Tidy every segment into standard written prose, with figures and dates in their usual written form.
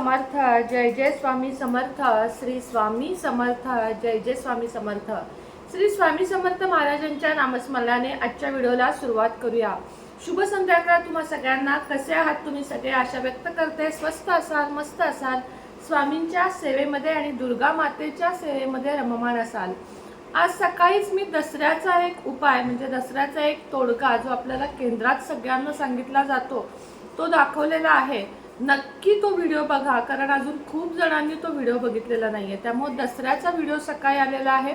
समर्थ. जय जय स्वामी समर्थ. श्री स्वामी समर्थ. जय जय स्वामी समर्थ. श्री स्वामी समर्थ महाराजांच्या नामस्मरणाने आजच्या व्हिडिओला सुरुवात करूया. शुभ संध्याकाळ तुम्हा सगळ्यांना. कसे आहात तुम्ही सगळे? आशा व्यक्त करते स्वस्थ असाल, मस्त असाल, स्वामींच्या सेवेमध्ये आणि दुर्गा मातेच्या सेवेमध्ये रममाण असाल. आज सकाळीच मी दसऱ्याचा एक उपाय म्हणजे दसऱ्याचा एक तोडगा जो आपल्याला केंद्रात सगळ्यांना सांगितला जातो तो दाखवलेला आहे. नक्की तो व्हिडिओ बघा, कारण अजून खूप जणांनी तो व्हिडिओ बघितलेला नाहीये. त्यामुळे दसऱ्याचा व्हिडिओ सकाळी आलेला आहे,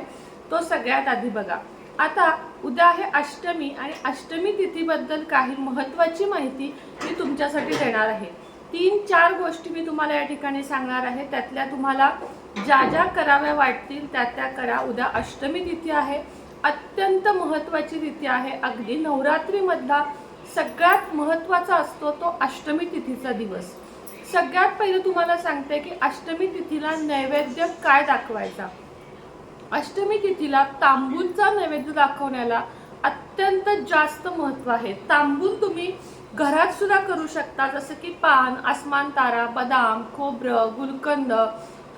तो सगळ्यात आधी बघा. आता उद्या आहे अष्टमी आणि अष्टमी तिथीबद्दल काही महत्त्वाची माहिती मी तुमच्यासाठी देणार आहे. 3-4 गोष्टी मी तुम्हाला या ठिकाणी सांगणार आहे. त्यातल्या तुम्हाला ज्या ज्या कराव्या वाटतील त्या त्या करा. उद्या अष्टमी तिथी आहे, अत्यंत महत्त्वाची तिथी आहे. अगदी नवरात्रीमधला सगळ्यात महत्त्वाचा असतो तो अष्टमी तिथीचा दिवस. सगळ्यात पहिले तुम्हाला सांगते की अष्टमी तिथीला नैवेद्य काय दाखवायचा. अष्टमी तिथीला तांबूलचा नैवेद्य दाखवण्याला अत्यंत जास्त महत्त्व आहे. तांबूल तुम्ही घरात सुद्धा करू शकता, जसं की पान, आसमान तारा, बदाम, खोबरं, गुलकंद,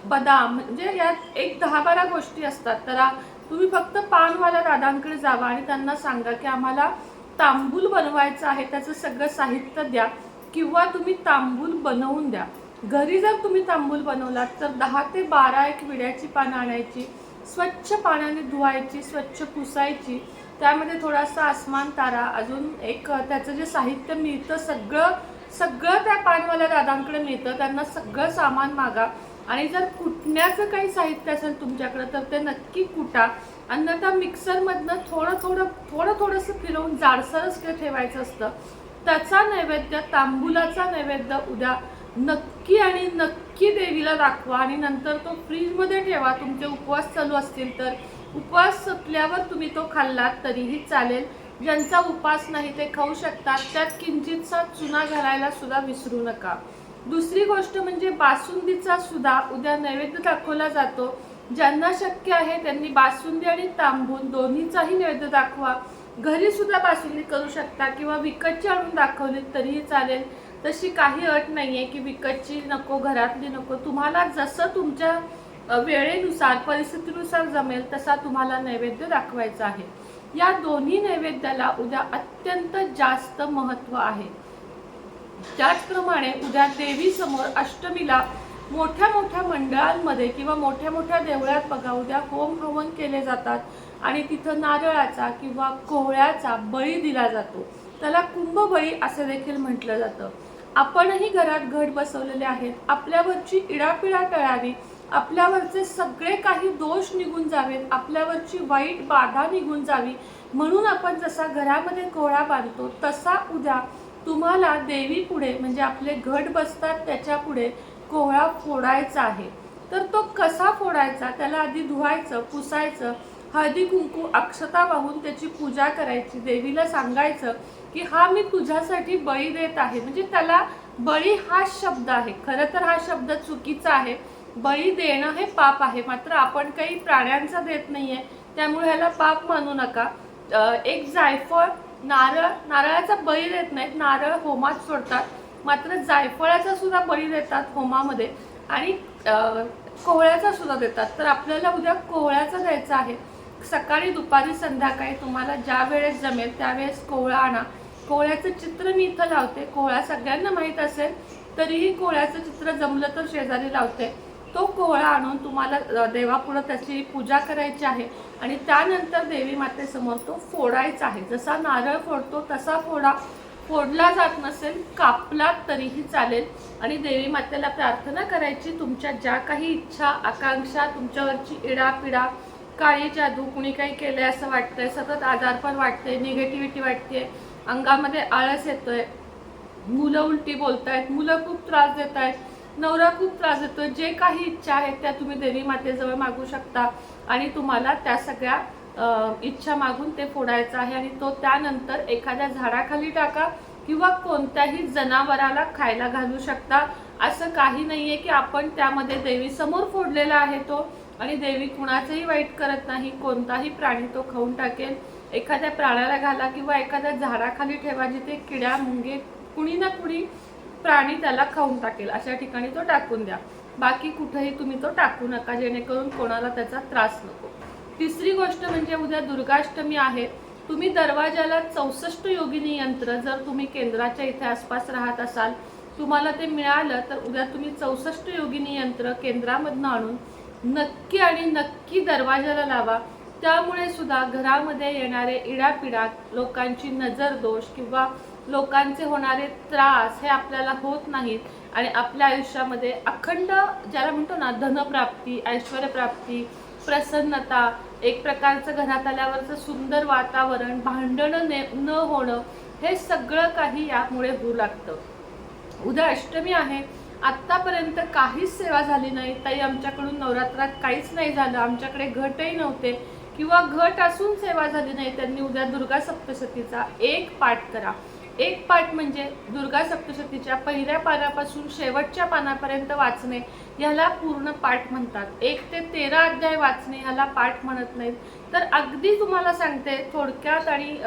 बदाम, म्हणजे यात एक 10-12 गोष्टी असतात. तर तुम्ही फक्त पानवाल्या दादांकडे जावा आणि त्यांना सांगा की आम्हाला तांबूल बनवायचं आहे, त्याचं सगळं साहित्य द्या, किंवा तुम्ही तांबूल बनवून द्या. घरी जर तुम्ही तांबूल बनवलात तर 10 ते 12 एक विड्याची पानं आणायची, स्वच्छ पाण्याने धुवायची, स्वच्छ पुसायची. त्यामध्ये थोडासा आसमान तारा, अजून एक त्याचं जे साहित्य मिळतं सगळं त्या पानवाल्या दादांकडे मिळतं, त्यांना सगळं सामान मागा. आणि जर कुटण्याचं काही साहित्य असेल तुमच्याकडे तर ते नक्की कुटा. अन्यथा मिक्सरमधनं थोडंसं फिरवून जाडसरच ते ठेवायचं असतं. त्याचा नैवेद्य, तांबूलाचा नैवेद्य उद्या नक्की आणि नक्की देवीला दाखवा आणि नंतर तो फ्रीजमध्ये ठेवा. तुमचे उपवास चालू असतील तर उपवास संपल्यावर तुम्ही तो खाल्लात तरीही चालेल. ज्यांचा उपवास नाही ते खाऊ शकतात. त्यात किंचितसा चुना घालायला सुद्धा विसरू नका. दुसरी गोष्ट म्हणजे बासुंदीचा सुद्धा उद्या नैवेद्य दाखवला जातो. ज्यांना शक्य आहे त्यांनी बासुंदी आणि तांबूल दोन्हीचाही नैवेद्य दाखवा. घरी सुद्धा बासुंदी करू शकता किंवा विकतची आणून दाखवली तरीही चालेल. तशी काही अट नाहीये की विकतची नको, घरातली नको. तुम्हाला जसं तुमच्या वेळेनुसार, परिस्थितीनुसार जमेल तसा तुम्हाला नैवेद्य दाखवायचा आहे. या दोन्ही नैवेद्याला उद्या अत्यंत जास्त महत्त्व आहे. त्याचप्रमाणे उद्या देवी समोर अष्टमीला मोठ्या मोठ्या मंडळांमध्ये किंवा मोठ्या मोठ्या देवळात बघा उद्या होम हवन केले जातात आणि तिथं नारळाचा किंवा कोहळ्याचा बळी दिला जातो. त्याला कुंभबळी असे देखील म्हटलं जातं. आपणही घरात घट बसवलेले आहेत. आपल्यावरची इडापिडा टळावी, आपल्यावरचे सगळे काही दोष निघून जावेत, आपल्यावरची वाईट बाधा निघून जावी म्हणून आपण जसा घरामध्ये कोहळा बांधतो तसा उद्या तुम्हाला देवी पुढे म्हणजे आपले घट बसतात त्याच्या पुढे कोहळा फोडायचा आहे. तर तो कसा फोडायचा, त्याला आधी धुवायचं, पुसायचं, हळदी कुंकू अक्षता वाहून त्याची पूजा करायची. देवीला सांगायचं की हा मी तुझ्यासाठी बळी देत आहे. म्हणजे त्याला बळी हा शब्द आहे, खरं तर हा शब्द चुकीचा आहे. बळी देणं हे पाप आहे, मात्र आपण काही प्राण्यांचा देत नाहीये त्यामुळे ह्याला पाप मानू नका. एक जायफळ, नारळाचा बळी देत नाहीत, नारळ होमात सोडतात, मात्र जायफळाचा सुद्धा बळी देतात होमामध्ये आणि कोहळ्याचा सुद्धा देतात. तर आपल्याला उद्या कोहळ्याचा द्यायचा आहे. सकाळी, दुपारी, संध्याकाळी तुम्हाला ज्या वेळेस जमेल त्यावेळेस कोहळा आणा. कोहळ्याचं चित्र मी इथं लावते. कोहळा सगळ्यांना माहीत असेल तरीही कोहळ्याचं चित्र जमलं तर शेजारी लावते. तो कोहळा आणून तुम्हाला देवापुढं त्याची पूजा करायची आहे आणि त्यानंतर देवी मातेसमोर तो फोडायचा आहे. जसा नारळ फोडतो तसा फोडला जात नसेल, कापलात तरीही चालेल आणि देवी मातेला प्रार्थना करायची. तुमच्या ज्या काही इच्छा, आकांक्षा, तुमच्यावरची इडापिडा, काळी जादू, कुणी काही केलंय असं वाटतंय, सतत आजारपण वाटतंय, निगेटिव्हिटी वाटते, अंगामध्ये आळस येतोय, मुलं उलटी बोलतायत, मुलं खूप त्रास देत आहेत, नवरा खूप त्रास देतोय, जे काही इच्छा आहेत त्या तुम्ही देवी मातेजवळ मागू शकता आणि तुम्हाला त्या सगळ्या इच्छा मागून ते फोडायचं आहे आणि तो त्यानंतर एखाद्या झाडाखाली टाका किंवा कोणत्याही जनावराला खायला घालू शकता. असं काही नाहीये की आपण त्यामध्ये देवी समोर फोडलेला आहे तो आणि देवी कुणाचंही वाईट करत नाही. कोणताही प्राणी तो खाऊन टाकेल. एखाद्या प्राण्याला घाला किंवा एखाद्या झाडाखाली ठेवा जिथे किड्या मुंगे कुणी ना कुणी प्राणी त्याला खाऊन टाकेल अशा ठिकाणी तो टाकून द्या. बाकी कुठेही तुम्ही तो टाकू नका, जेणेकरून कोणाला त्याचा त्रास नको. तिसरी गोष्ट म्हणजे उद्या दुर्गाष्टमी आहे. तुम्ही दरवाजाला 64 योगिनी यंत्र, जर तुम्ही केंद्राच्या इथे आसपास राहत असाल, तुम्हाला ते मिळालं तर उद्या तुम्ही 64 योगिनी यंत्र केंद्रामधनं आणून नक्की आणि नक्की दरवाजाला लावा. त्यामुळे सुद्धा घरामध्ये येणारे इडापिडा, लोकांची नजर दोष किंवा लोकांचे होणारे त्रास हे आपल्याला होत नाहीत आणि आपल्या आयुष्यामध्ये अखंड, ज्याला म्हणतो ना, धनप्राप्ती, ऐश्वर्यप्राप्ती, प्रसन्नता, एक प्रकारचं घरात आल्यावरचं सुंदर वातावरण, भांडणं न होणं, हे सगळं काही यामुळे होऊ लागतं. उद्या अष्टमी आहे. आत्तापर्यंत काहीच सेवा झाली नाही ताई, आमच्याकडून नवरात्रात काहीच नाही झालं, आमच्याकडे घटही नव्हते किंवा घट असून सेवा झाली नाही, त्यांनी उद्या दुर्गा सप्तशतीचा एक पाठ करा. एक पाठ म्हणजे दुर्गा सप्तशतीच्या पहिल्या पानापासून शेवटच्या पानापर्यंत वाचणे, ह्याला पूर्ण पाठ म्हणतात. 1 ते 13 अध्याय वाचणे ह्याला पाठ म्हणत नाहीत. तर अगदी तुम्हाला सांगते थोडक्यात आणि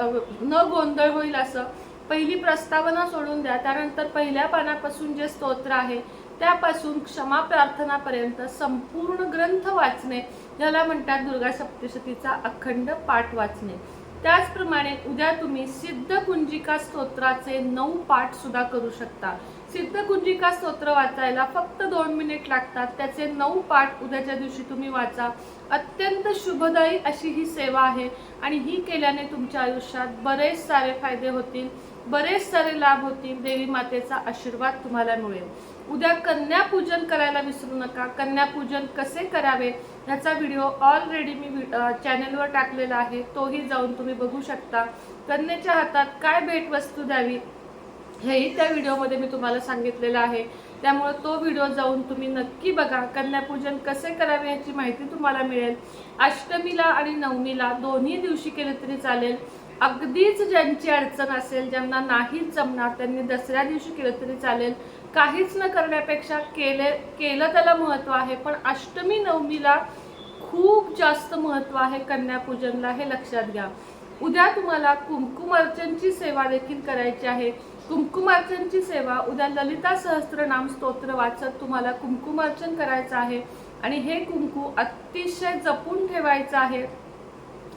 न गोंधळ होईल असं, पहिली प्रस्तावना सोडून द्या, त्यानंतर पहिल्या पानापासून जे स्तोत्र आहे त्यापासून क्षमा प्रार्थनापर्यंत संपूर्ण ग्रंथ वाचणे, ज्याला म्हणतात दुर्गा सप्तशतीचा अखंड पाठ वाचणे. त्याचप्रमाणे उद्या तुम्ही सिद्धकुंजिका स्तोत्राचे 9 पाठ सुद्धा करू शकता. सिद्धकुंजिका स्तोत्र वाचायला फक्त 2 मिनिट लागतात. त्याचे 9 पाठ उद्याच्या दिवशी तुम्ही वाचा. अत्यंत शुभदायी अशी ही सेवा आहे आणि ही केल्याने तुमच्या आयुष्यात बरेच सारे फायदे होतील, बरेच सारे लाभ होतील. देवी मातेचा आशीर्वाद तुम्हाला मिळेल. उद्या कन्यापूजन करायला विसरू नका. कन्यापूजन कसे करावे ह्याचा व्हिडिओ ऑलरेडी मी चॅनलवर टाकलेला आहे, तोही जाऊन तुम्ही बघू शकता. कन्येच्या हातात काय भेटवस्तू द्यावी हेही त्या व्हिडिओमध्ये मी तुम्हाला सांगितलेलं आहे, त्यामुळे तो व्हिडिओ जाऊन तुम्ही नक्की बघा. कन्यापूजन कसे करावे याची माहिती तुम्हाला मिळेल. अष्टमीला आणि नवमीला दोन्ही दिवशी केले तरी चालेल. अगदीच ज्यांची अडचण असेल, ज्यांना नाहीच जमणार, त्यांनी दसऱ्या दिवशी केलं तरी चालेल. काहीच न करण्यापेक्षा केलं त्याला महत्त्व आहे, पण अष्टमी नवमीला खूप जास्त महत्त्व आहे कन्यापूजनला, हे लक्षात घ्या. उद्या तुम्हाला कुंकुमार्चनची सेवा देखील करायची आहे. कुंकुमार्चनची सेवा उद्या ललिता सहस्त्रनाम स्तोत्र वाचत तुम्हाला कुंकुमार्चन करायचं आहे आणि हे कुंकू अतिशय जपून ठेवायचं आहे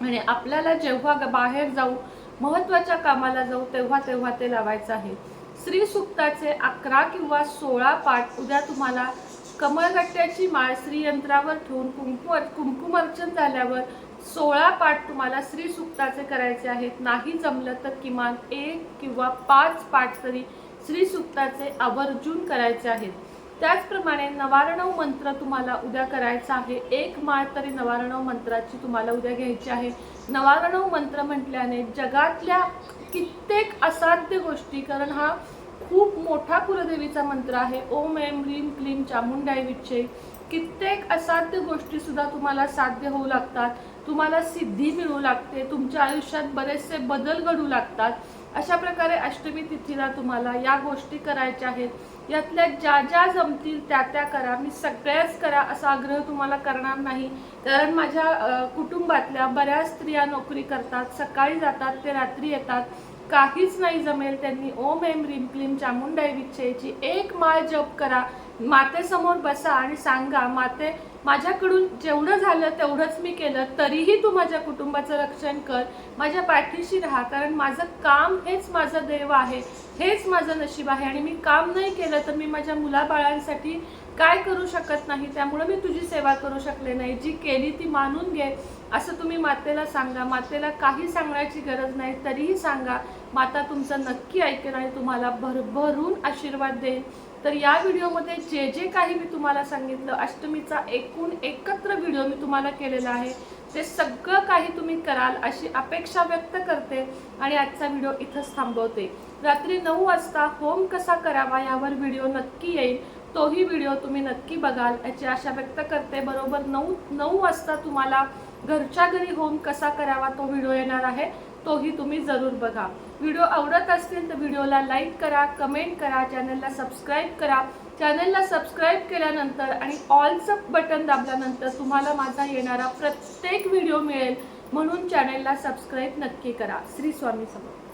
आणि आपल्याला जेव्हा बाहेर जाऊ, महत्त्वाच्या कामाला जाऊ, तेव्हा ते लावायचं आहे. श्री सुक्ताचे 11 किंवा 16 पाठ उद्या तुम्हाला कमळगट्ट्याची माळ श्रीयंत्रावर ठेवून कुंकुमार्चन झाल्यावर 16 पाठ तुम्हाला श्री सुक्ताचे करायचे आहेत. नाही जमलं तर किमान 1 किंवा 5 पाठ तरी श्री सुक्ताचे आवर्जून करायचे आहेत. त्याचप्रमाणे नवारणव मंत्र तुम्हाला उद्या करायचा आहे. 1 माळ तरी नवारणव मंत्राची तुम्हाला उद्या घ्यायची आहे. नवारणव मंत्र म्हटल्याने जगातल्या कित्येक असाध्य गोष्टी, कारण हा खूप मोठा कुलदेवीचा मंत्र आहे. ओम ऐं ह्रीं क्लीं चामुंडाय विच्चे, कित्येक असाध्य गोष्टी सुद्धा तुम्हाला साध्य होऊ लागतात, तुम्हाला सिद्धी मिळू लागते, तुमच्या आयुष्यात बरेचसे बदल घडू लागतात. अशा प्रकारे अष्टमी तिथीला तुम्हाला या गोष्टी करायच्या आहेत. यातल्या ज्या ज्या जमतील त्या करा. मी सगळ्याच करा असा आग्रह तुम्हाला करणार नाही, कारण माझ्या कुटुंबातल्या बऱ्याच स्त्रिया नोकरी करतात, सकाळी जातात ते रात्री येतात. काहीच नाही जमेल त्यांनी ओम ऐं ह्रीं क्लीं चामुंडाय विच्चेची 1 माळ जप करा. मातेसमोर बसा आणि सांगा, माते माझ्याकडून जेवढं झालं तेवढंच मी केलं, तरीही तू माझ्या कुटुंबाचं रक्षण कर, माझ्या पाठीशी राहा, कारण माझं काम हेच माझं देव आहे, हेच माझं नशीब आहे आणि मी काम नाही केलं तर मी माझ्या मुलाबाळांसाठी काय करू शकत नाही, त्यामुळे मी तुझी सेवा करू शकले नाही. जी केली ती मानून घे असं तुम्ही मातेला सांगा. मातेला काही सांगण्याची गरज नाही, तरीही सांगा. माता तुमचं नक्की ऐकेल आणि तुम्हाला भरभरून आशीर्वाद देईल. तर या व्हिडिओमध्ये जे जे काही मी तुम्हाला सांगितलं, अष्टमीचा एकत्र व्हिडिओ मी तुम्हाला केलेला आहे, ते सगळं काही तुम्ही कराल अशी अपेक्षा व्यक्त करते आणि आजचा व्हिडिओ इथंच थांबवते. रात्री 9 वाजता होम कसा करावा यावर व्हिडिओ नक्की येईल, तोही व्हिडिओ तुम्ही नक्की बघाल याची आशा व्यक्त करते. बरोबर 9 वाजता तुम्हाला घरच्या घरी होम कसा करावा तो व्हिडिओ येणार आहे, तोही तुम्ही जरूर बघा. व्हिडिओ आवडत असतील तर व्हिडिओला लाईक करा, कमेंट करा, चॅनलला सबस्क्राईब करा. चॅनलला सबस्क्राईब केल्यानंतर आणि ऑलचं बटन दाबल्यानंतर तुम्हाला माझा येणारा प्रत्येक व्हिडिओ मिळेल, म्हणून चॅनलला सबस्क्राईब नक्की करा. श्री स्वामी समर्थ.